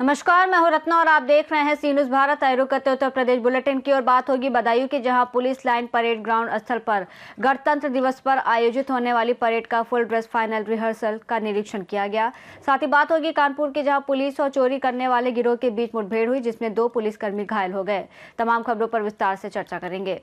नमस्कार, मैं हूं रत्ना और आप देख रहे हैं सी न्यूज़ भारत। आए रुक करते उत्तर प्रदेश बुलेटिन की और बात होगी बदायूं की, जहां पुलिस लाइन परेड ग्राउंड स्थल पर गणतंत्र दिवस पर आयोजित होने वाली परेड का फुल ड्रेस फाइनल रिहर्सल का निरीक्षण किया गया। साथ ही बात होगी कानपुर की, जहां पुलिस और चोरी करने वाले गिरोह के बीच मुठभेड़ हुई, जिसमें 2 पुलिसकर्मी घायल हो गए। तमाम खबरों पर विस्तार से चर्चा करेंगे।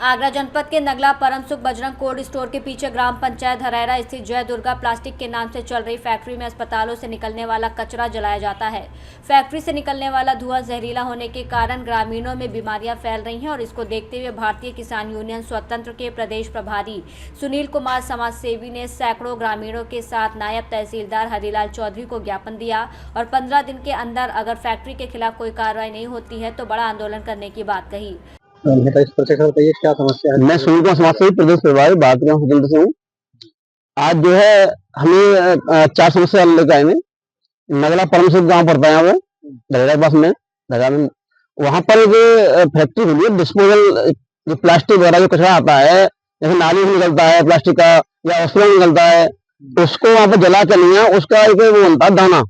आगरा जनपद के नगला परम सुख बजरंग कोल्ड स्टोर के पीछे ग्राम पंचायत हरैरा स्थित जय दुर्गा प्लास्टिक के नाम से चल रही फैक्ट्री में अस्पतालों से निकलने वाला कचरा जलाया जाता है। फैक्ट्री से निकलने वाला धुआं जहरीला होने के कारण ग्रामीणों में बीमारियां फैल रही हैं और इसको देखते हुए भारतीय किसान यूनियन स्वतंत्र के प्रदेश प्रभारी सुनील कुमार समाज सेवी ने सैकड़ों ग्रामीणों के साथ नायब तहसीलदार हरिलाल चौधरी को ज्ञापन दिया और 15 दिन के अंदर अगर फैक्ट्री के खिलाफ कोई कार्रवाई नहीं होती है तो बड़ा आंदोलन करने की बात कही। बताइए क्या समस्या है। मैं सुनील कुमार समाज सेवी प्रदेश प्रभारी भारतीय से हूँ। आज जो है हमें 4 समस्या लेकर आए। नगला परम सुख गाँव पड़ता है वो धरेरा पास में वहाँ पर जो फैक्ट्री खुली है, डिस्पोजल जो प्लास्टिक वगैरह जो कचरा आता है, जैसे नाली में निकलता है प्लास्टिक का या हॉस्पिटल में निकलता है, उसको वहाँ पर जला के लिया, उसका एक वो बनता है दाना,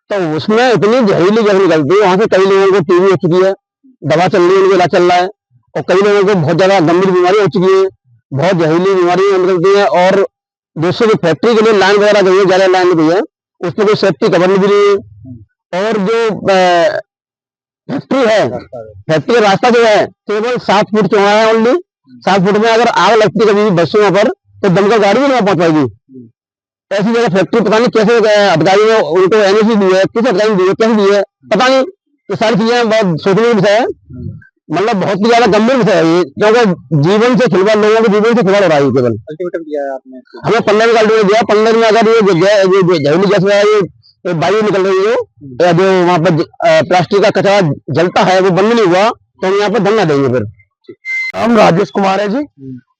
तो उसमें इतनी जहरीली गैस निकलती है। वहाँ से कई लोगों को टीबी हो चुकी है, दवा चल रही है, उनको इलाज चल रहा है, और कई लोगों को बहुत ज्यादा गंभीर बीमारी हो चुकी है, बहुत जहरीली बीमारी निकलती है। और दूसरे जो फैक्ट्री के लिए लाइन वगैरह गई है, ज्यादा लाइन गई है, उसमें कोई सेफ्टी कवर नहीं दी है। और जो फैक्ट्री है, फैक्ट्री का रास्ता जो है केवल 7 फुट चौड़ा है, ओनली 7 फुट में अगर आग लगती कभी बसों पर तो दमकल गाड़ी भी नहीं पहुंच पाएगी। ऐसी जगह फैक्ट्री पता नहीं कैसे अधिकारी ने उनको एनओसी दी है, किस अधिकारी दी है, कैसे दी है पता नहीं। ये सारी चीजें बहुत सोचने का विषय है, मतलब बहुत ही ज्यादा गंभीर विषय है ये, क्योंकि जीवन से खिलवाड़, लोगों के जीवन से खिलवाड़ हो रहा है। केवल अल्टीमेटम दिया है आपने, हमें 15 दिन का अल्टीमेटम दिया। 15 में अगर ये जहरीली गैस में ये वायु निकल रही है, या जो वहाँ पर प्लास्टिक का कचरा जलता है वो बंद नहीं हुआ तो हम यहाँ पर धरना देंगे। फिर हम राजेश कुमार है जी,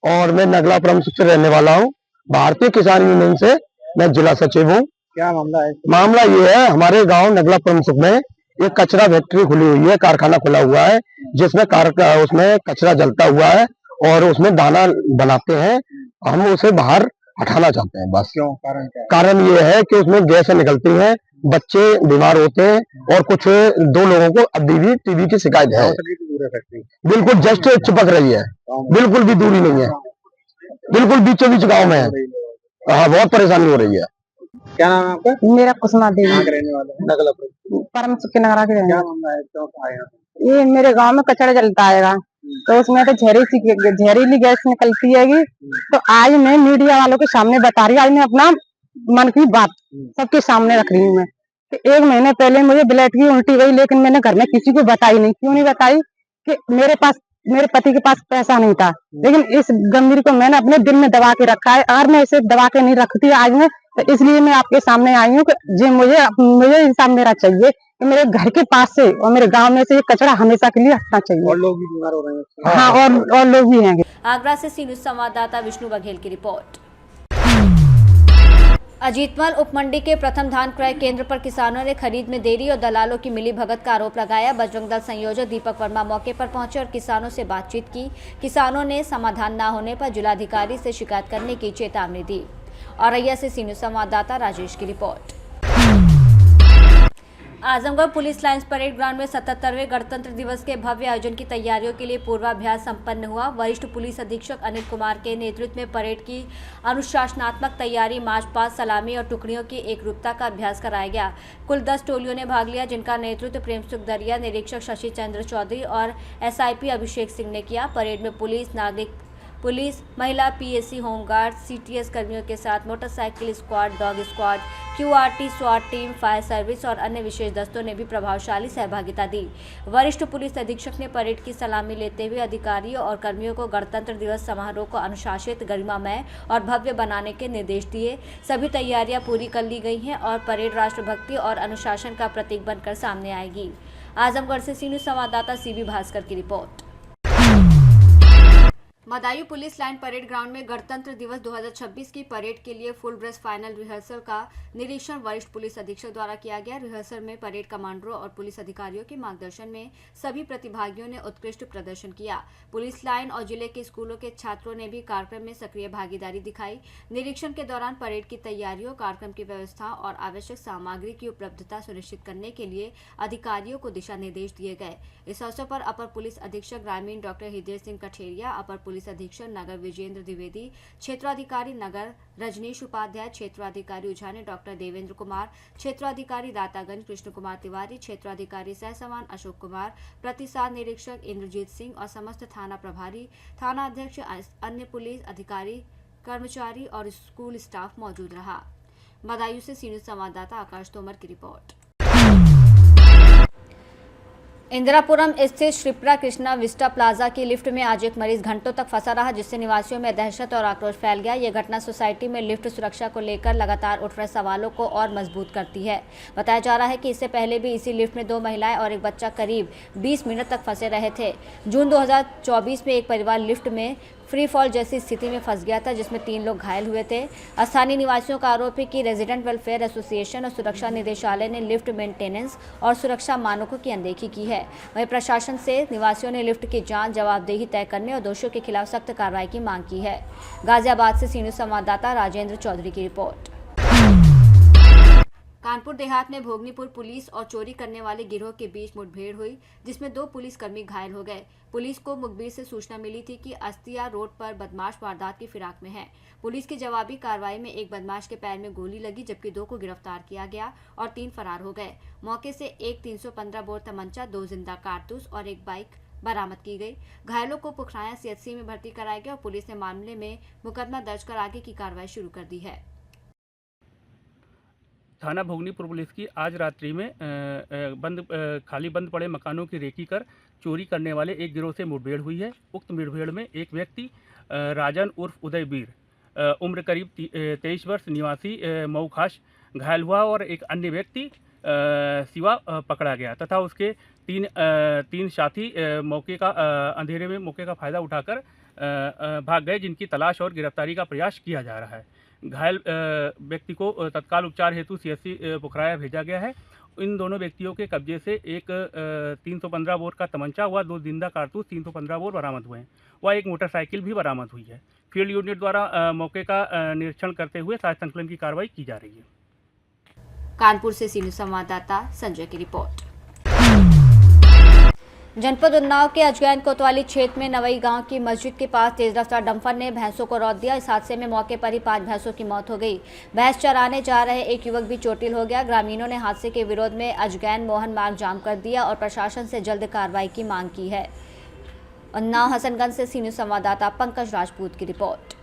और मैं नगला परम सुख से रहने वाला हूँ। भारतीय किसान यूनियन से मैं जिला सचिव हूँ। क्या मामला है? मामला ये है, हमारे गाँव नगला परम सुख में एक कचरा फैक्ट्री खुली हुई है, कारखाना खुला हुआ है, जिसमें उसमें कचरा जलता हुआ है और उसमें दाना बनाते हैं। हम उसे बाहर हटाना चाहते हैं बस। क्यों? कारण क्या है? कारण ये है कि उसमें गैस निकलती है, बच्चे बीमार होते हैं, और कुछ 2 लोगों को अभी भी टीबी की शिकायत है। बिल्कुल जस्ट चिपक रही है, बिल्कुल भी दूरी नहीं है, बिल्कुल बीचों बीच गाँव में है। हाँ, बहुत परेशानी हो रही है। क्या नाम है आपका? मेरा कुसुमा देवी। रहने वाले हैं? नगला परम सुख के नगरा के रहने। क्या मामला है? क्यों आए हैं? ये मेरे गांव में कचरा जलता है, तो उसमें तो जहरीली गैस निकलती है। तो आज मैं मीडिया वालों के सामने बता रही हूँ, आज मैं अपना मन की बात सबके सामने रख रही हूँ। मैं कि 1 महीने पहले मुझे ब्लड की उल्टी गई, लेकिन मैंने घर में किसी को बताई नहीं। क्यों नहीं बताई? कि मेरे पति के पास पैसा नहीं था, लेकिन इस गंभीर को मैंने अपने दिल में दबा के रखा है। अगर मैं इसे दबा के नहीं रखती आज में, तो इसलिए मैं आपके सामने आई हूँ कि मुझे इंसाफ मेरा चाहिए कि मेरे घर के पास से और मेरे गांव में से ये कचरा हमेशा के लिए हटना चाहिए। और लोग भी बीमार हो रहे हैं। हाँ, और लोग भी हैं। आगरा से सी न्यूज़ संवाददाता विष्णु बघेल की रिपोर्ट। अजीतमल उपमंडी के प्रथम धान क्रय केंद्र पर किसानों ने खरीद में देरी और दलालों की मिलीभगत का आरोप लगाया। बजरंग दल संयोजक दीपक वर्मा मौके पर पहुंचे और किसानों से बातचीत की। किसानों ने समाधान न होने पर जिलाधिकारी से शिकायत करने की चेतावनी दी। औरैया से सी न्यूज़ संवाददाता राजेश की report. Azamgarh police lines parade ground में 77वें गणतंत्र दिवस के भव्य आयोजन की तैयारियों के लिए पूर्वाभ्यास संपन्न हुआ। वरिष्ठ पुलिस अधीक्षक अनिल कुमार के नेतृत्व में परेड की अनुशासनात्मक तैयारी, मार्च पास्ट, सलामी और टुकड़ियों की एकरूपता का अभ्यास कराया गया। कुल 10 टोलियों ने भाग लिया, जिनका नेतृत्व प्रेम सुख दरिया, निरीक्षक शशि चंद्र चौधरी और SIP अभिषेक सिंह ने किया। परेड में पुलिस, नागरिक पुलिस, महिला PSC, होमगार्ड, CTS कर्मियों के साथ motorcycle squad, dog squad, QRT, स्वाट टीम, फायर सर्विस और अन्य विशेष दस्तों ने भी प्रभावशाली सहभागिता दी। वरिष्ठ पुलिस अधीक्षक ने परेड की सलामी लेते हुए अधिकारियों और कर्मियों को गणतंत्र दिवस समारोह को अनुशासित, गरिमामय और भव्य बनाने के निर्देश दिए। सभी तैयारियां पूरी कर ली गई हैं और परेड राष्ट्रभक्ति और अनुशासन का प्रतीक बनकर सामने आएगी। आजमगढ़ से सी न्यूज़ संवाददाता CB भास्कर की रिपोर्ट। Badaun police line parade ground में गणतंत्र दिवस 2026 की परेड के लिए फुल ड्रेस फाइनल रिहर्सल का निरीक्षण वरिष्ठ पुलिस अधीक्षक द्वारा किया गया। रिहर्सल में परेड कमांडरों और पुलिस अधिकारियों के मार्गदर्शन में सभी प्रतिभागियों ने उत्कृष्ट प्रदर्शन किया। पुलिस लाइन और जिले के स्कूलों के छात्रों ने भी कार्यक्रम में सक्रिय भागीदारी दिखाई। निरीक्षण के दौरान परेड की तैयारियों, कार्यक्रम की व्यवस्था और आवश्यक सामग्री की उपलब्धता सुनिश्चित करने के लिए अधिकारियों को दिशा निर्देश दिए गए। इस अवसर पर अपर पुलिस अधीक्षक ग्रामीण डॉक्टर हृदय सिंह कठेरिया, अपर पुलिस अधीक्षक नगर विजेंद्र द्विवेदी, क्षेत्राधिकारी नगर रजनीश उपाध्याय, क्षेत्राधिकारी उझाने डॉक्टर देवेंद्र कुमार, क्षेत्राधिकारी दातागंज कृष्ण कुमार तिवारी, क्षेत्राधिकारी सहसमान अशोक कुमार, प्रतिसाद निरीक्षक इंद्रजीत सिंह और समस्त थाना प्रभारी, थाना अध्यक्ष, अन्य पुलिस अधिकारी, कर्मचारी और स्कूल स्टाफ मौजूद रहा। बदायूं से सी न्यूज़ संवाददाता आकाश तोमर की रिपोर्ट। इंदिरापुरम स्थित श्रीप्रा कृष्णा विस्टा प्लाजा की लिफ्ट में आज एक मरीज घंटों तक फंसा रहा, जिससे निवासियों में दहशत और आक्रोश फैल गया। यह घटना सोसाइटी में लिफ्ट सुरक्षा को लेकर लगातार उठ रहे सवालों को और मजबूत करती है। बताया जा रहा है कि इससे पहले भी इसी लिफ्ट में 2 महिलाएं और एक बच्चा करीब 20 मिनट तक फंसे रहे थे। जून 2024 में एक परिवार लिफ्ट में फ्री फॉल जैसी स्थिति में फंस गया था, जिसमें 3 लोग घायल हुए थे। स्थानीय निवासियों का आरोप है कि रेजिडेंट वेलफेयर एसोसिएशन और सुरक्षा निदेशालय ने लिफ्ट मेंटेनेंस और सुरक्षा मानकों की अनदेखी की है। वहीं प्रशासन से निवासियों ने लिफ्ट की जांच, जवाबदेही तय करने और दोषियों के खिलाफ सख्त कार्रवाई की मांग की है। गाजियाबाद से सी न्यूज़ संवाददाता राजेंद्र चौधरी की रिपोर्ट। कानपुर देहात में भोगनीपुर पुलिस और चोरी करने वाले गिरोह के बीच मुठभेड़ हुई, जिसमें 2 पुलिसकर्मी घायल हो गए। पुलिस को मुखबिर से सूचना मिली थी कि अस्तिया रोड पर बदमाश वारदात की फिराक में है। पुलिस की जवाबी कार्रवाई में एक बदमाश के पैर में गोली लगी, जबकि 2 को गिरफ्तार किया गया और 3 फरार हो गए। मौके से एक 315 बोर तमंचा, 2 जिंदा कारतूस और एक बाइक बरामद की गई। घायलों को पुखराया CHC में भर्ती कराया गया और पुलिस ने मामले में मुकदमा दर्ज कर आगे की कार्रवाई शुरू कर दी है। थाना भोगनीपुर पुलिस की आज रात्रि में खाली बंद पड़े मकानों की रेकी कर चोरी करने वाले एक गिरोह से मुठभेड़ हुई है। उक्त मुठभेड़ में एक व्यक्ति राजन उर्फ उदयवीर उम्र करीब 23 वर्ष निवासी मऊ खास घायल हुआ और एक अन्य व्यक्ति शिवा पकड़ा गया तथा उसके तीन साथी मौके का अंधेरे में मौके का फायदा उठाकर भाग गए, जिनकी तलाश और गिरफ्तारी का प्रयास किया जा रहा है। घायल व्यक्ति को तत्काल उपचार हेतु CHC पुखराया भेजा गया है। इन दोनों व्यक्तियों के कब्जे से एक 315 बोर का तमंचा हुआ, 2 जिंदा कारतूस 315 बोर बरामद हुए हैं। वह एक मोटरसाइकिल भी बरामद हुई है। फील्ड यूनिट द्वारा मौके का निरीक्षण करते हुए सहायता संकलन की कार्रवाई की जा रही है। कानपुर से सी न्यूज़ संवाददाता संजय की रिपोर्ट। जनपद उन्नाव के अजगैन कोतवाली क्षेत्र में नवई गांव की मस्जिद के पास तेज रफ्तार डंपर ने भैंसों को रौंद दिया। इस हादसे में मौके पर ही 5 भैंसों की मौत हो गई। भैंस चराने जा रहे एक युवक भी चोटिल हो गया। ग्रामीणों ने हादसे के विरोध में अजगैन मोहन मार्ग जाम कर दिया और प्रशासन से जल्द कार्रवाई की मांग की है। उन्नाव हसनगंज से सी न्यूज़ संवाददाता पंकज राजपूत की रिपोर्ट।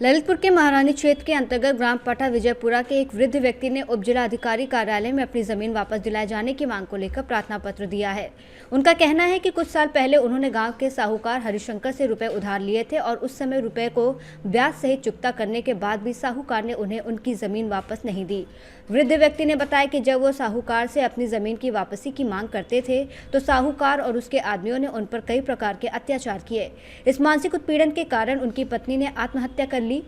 ललितपुर के महारानी क्षेत्र के अंतर्गत ग्राम पटा विजयपुरा के एक वृद्ध व्यक्ति ने उप जिला अधिकारी कार्यालय में अपनी जमीन वापस दिलाए जाने की मांग को लेकर प्रार्थना पत्र दिया है। उनका कहना है कि कुछ साल पहले उन्होंने गांव के साहूकार हरिशंकर से रुपए उधार लिए थे और उस समय रुपए को ब्याज सहित चुकता करने के बाद भी साहूकार ने उन्हें उनकी जमीन वापस नहीं दी। वृद्ध व्यक्ति ने बताया कि जब वो साहूकार से अपनी जमीन की वापसी की मांग करते थे तो साहूकार और उसके आदमियों ने उन पर कई प्रकार के अत्याचार किए। इस मानसिक उत्पीड़न के कारण उनकी पत्नी ने आत्महत्या कर ली।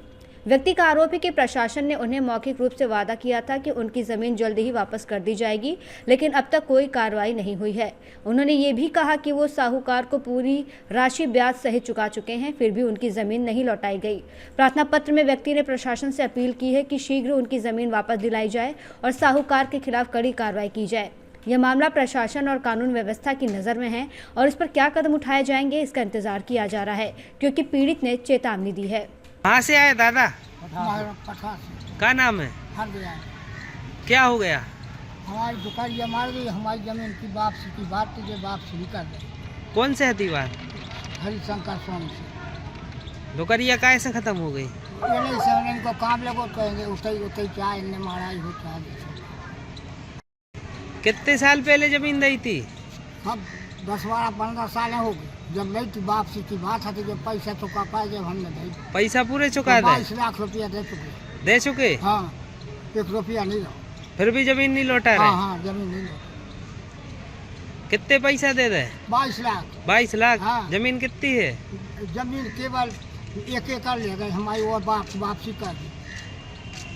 व्यक्ति का आरोप है कि प्रशासन ने उन्हें मौखिक रूप से वादा किया था कि उनकी जमीन जल्द ही वापस कर दी जाएगी, लेकिन अब तक कोई कार्रवाई नहीं हुई है। उन्होंने ये भी कहा कि वो साहूकार को पूरी राशि ब्याज सहित चुका चुके हैं, फिर भी उनकी जमीन नहीं लौटाई गई। प्रार्थना पत्र में व्यक्ति ने प्रशासन से अपील की है कि शीघ्र उनकी जमीन वापस दिलाई जाए और साहूकार के खिलाफ कड़ी कार्रवाई की जाए। यह मामला प्रशासन और कानून व्यवस्था की नज़र में है और इस पर क्या कदम उठाए जाएंगे, इसका इंतजार किया जा रहा है, क्योंकि पीड़ित ने चेतावनी दी है। कहाँ से आए दादा? पठा से। क्या नाम है? हर गया। क्या हो गया? हमारी दुकान ये मार गई, हमारी जमीन की वापसी की बात तुझे वापसी भी कर दे। कौन से दीवार? हरिशंकर स्वामी से। दुकरिया कैसे खत्म हो गई? ये नहीं समझ इनको काम लगो कहेंगे उतई उतई क्या इनने माराई हो क्या। कितने साल पहले जमीन दी थी? अब 10-12-15 साल हो गए जब नहीं थी, वापसी की बात है। जब पैसा चुका पाए जब हमने दी। पैसा पूरे चुका दे? 22 लाख रुपया दे चुके। दे चुके? हाँ, 1 रुपया नहीं लो। फिर भी जमीन नहीं लौटा रहे? हाँ, जमीन नहीं लौटा। कितने पैसा दे दे? 22 लाख। 22 लाख। हाँ। जमीन कितनी है? जमीन केवल 1 एकड़ ले गए हमारी, और वापसी कर दी,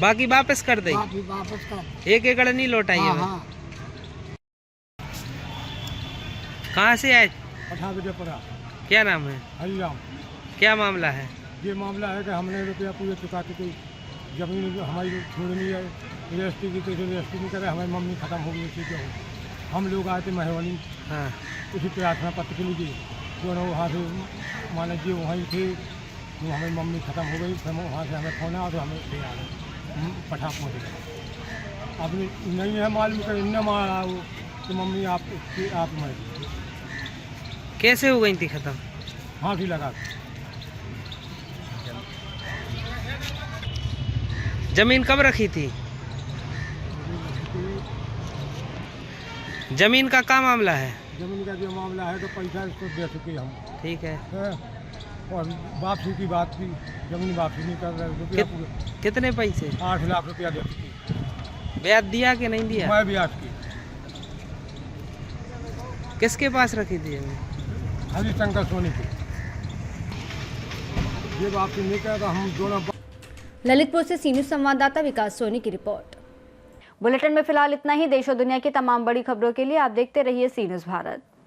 बाकी वापस कर दे। वापस कर दी। 1 एकड़ नहीं लौटाई हाँ, है। हाँ। कहाँ से आए? पठागजपुरा क्या नाम है? हरिराम। क्या मामला है? ये मामला है कि हमने रुपया पूरे चुका के कोई जमीन हमारी छोड़नी है, रजिस्ट्री की, तो रजिस्ट्री नहीं करे, हमारी मम्मी खत्म हो गई थी। क्या हो, हम लोग आए थे मेहरबानी हाँ। उसी प्रार्थना पत्र के लिए, दोनों वहाँ से मान लीजिए वहीं थे, तो हमारी मम्मी खत्म हो गई, फिर वहाँ से हमें फोन आया तो हमें ले आ गए, पठा पहुँच गए। अब नहीं है मालूम कर इन्ना मारा वो कि मम्मी आप मर गई, कैसे हो गई थी खत्म? फांसी लगा के। जमीन कब रखी थी? जमीन का क्या मामला है? जमीन का जो मामला है तो पैसा इसको दे चुके हम, ठीक है। और वापसी की बात की, जमीन वापसी नहीं कर रहे, रुपया कितने पैसे? 8 लाख रुपया दे चुकी। ब्याज दिया कि नहीं दिया? मैं ब्याज की किसके पास रखी थी जमीन? हरिशंकर सोनी की। ये वापसी नहीं कर तो हम दोनों। ललितपुर से सी न्यूज़ संवाददाता विकास सोनी की रिपोर्ट। बुलेटिन में फिलहाल इतना ही। देश और दुनिया की तमाम बड़ी खबरों के लिए आप देखते रहिए सी न्यूज़ भारत।